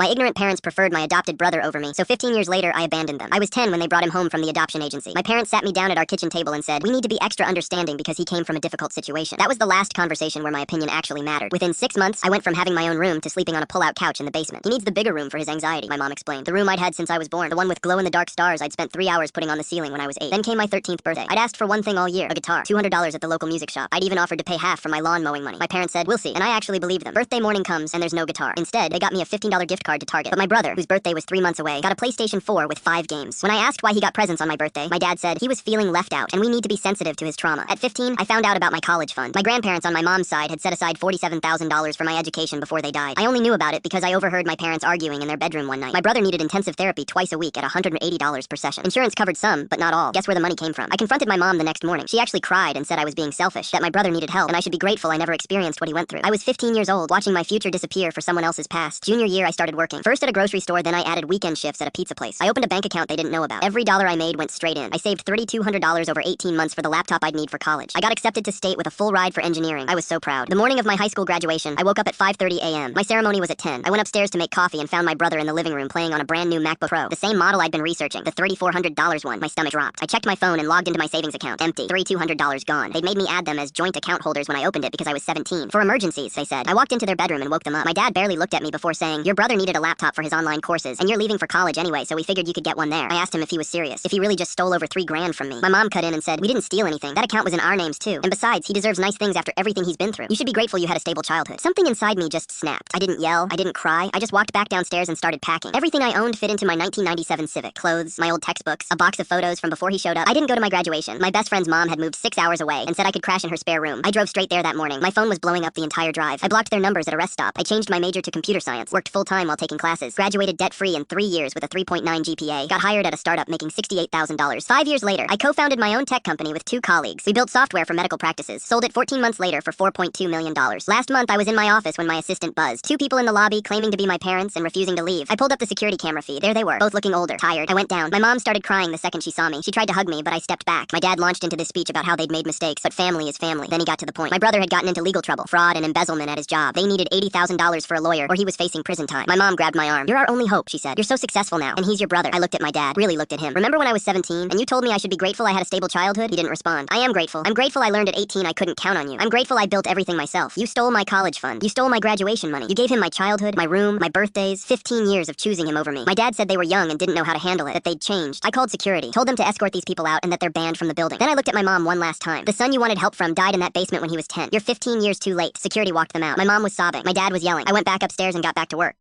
My ignorant parents preferred my adopted brother over me, so 15 years later, I abandoned them. I was 10 when they brought him home from the adoption agency. My parents sat me down at our kitchen table and said, "We need to be extra understanding because he came from a difficult situation." That was the last conversation where my opinion actually mattered. Within 6 months, I went from having my own room to sleeping on a pull-out couch in the basement. He needs the bigger room for his anxiety, my mom explained. The room I'd had since I was born, the one with glow-in-the-dark stars I'd spent 3 hours putting on the ceiling when I was 8. Then came my 13th birthday. I'd asked for one thing all year, a guitar. $200 at the local music shop. I'd even offered to pay half for my lawn mowing money. My parents said, "We'll see," and I actually believed them. Birthday morning comes, and there's no guitar. Instead, they got me a $15 gift card to Target. But my brother, whose birthday was 3 months away, got a PlayStation 4 with 5 games. When I asked why he got presents on my birthday, my dad said he was feeling left out, and we need to be sensitive to his trauma. At 15, I found out about my college fund. My grandparents on my mom's side had set aside $47,000 for my education before they died. I only knew about it because I overheard my parents arguing in their bedroom one night. My brother needed intensive therapy twice a week at $180 per session. Insurance covered some, but not all. Guess where the money came from? I confronted my mom the next morning. She actually cried and said I was being selfish, that my brother needed help, and I should be grateful I never experienced what he went through. I was 15 years old, watching my future disappear for someone else's past. Junior year, I started working. First at a grocery store, then I added weekend shifts at a pizza place. I opened a bank account they didn't know about. Every dollar I made went straight in. I saved $3,200 over 18 months for the laptop I'd need for college. I got accepted to state with a full ride for engineering. I was so proud. The morning of my high school graduation, I woke up at 5:30 a.m. My ceremony was at 10. I went upstairs to make coffee and found my brother in the living room playing on a brand new MacBook Pro, the same model I'd been researching, the $3,400 one. My stomach dropped. I checked my phone and logged into my savings account. Empty. $3,200 gone. They'd made me add them as joint account holders when I opened it because I was 17. For emergencies, they said. I walked into their bedroom and woke them up. My dad barely looked at me before saying, "Your brother needed a laptop for his online courses, and you're leaving for college anyway, so we figured you could get one there." I asked him if he was serious, if he really just stole over $3,000 from me. My mom cut in and said, "We didn't steal anything. That account was in our names too. And besides, he deserves nice things after everything he's been through. You should be grateful you had a stable childhood." Something inside me just snapped. I didn't yell. I didn't cry. I just walked back downstairs and started packing. Everything I owned fit into my 1997 Civic. Clothes, my old textbooks, a box of photos from before he showed up. I didn't go to my graduation. My best friend's mom had moved 6 hours away and said I could crash in her spare room. I drove straight there that morning. My phone was blowing up the entire drive. I blocked their numbers at a rest stop. I changed my major to computer science, worked full-time while taking classes, graduated debt-free in 3 years with a 3.9 GPA, got hired at a startup making $68,000. 5 years later, I co-founded my own tech company with 2 colleagues. We built software for medical practices, sold it 14 months later for $4.2 million. Last month, I was in my office when my assistant buzzed. 2 people in the lobby claiming to be my parents and refusing to leave. I pulled up the security camera feed. There they were, both looking older, tired. I went down. My mom started crying the second she saw me. She tried to hug me, but I stepped back. My dad launched into this speech about how they'd made mistakes, but family is family. Then he got to the point. My brother had gotten into legal trouble, fraud and embezzlement at his job. They needed $80,000 for a lawyer, or he was facing prison time. My mom grabbed my arm. "You're our only hope," she said. "You're so successful now, and he's your brother." I looked at my dad, really looked at him. "Remember when I was 17, and you told me I should be grateful I had a stable childhood?" He didn't respond. "I am grateful. I'm grateful I learned at 18 I couldn't count on you. I'm grateful I built everything myself. You stole my college fund. You stole my graduation money. You gave him my childhood, my room, my birthdays, 15 years of choosing him over me." My dad said they were young and didn't know how to handle it, that they'd changed. I called security, told them to escort these people out and that they're banned from the building. Then I looked at my mom one last time. "The son you wanted help from died in that basement when he was 10. You're 15 years too late." Security walked them out. My mom was sobbing. My dad was yelling. I went back upstairs and got back to work.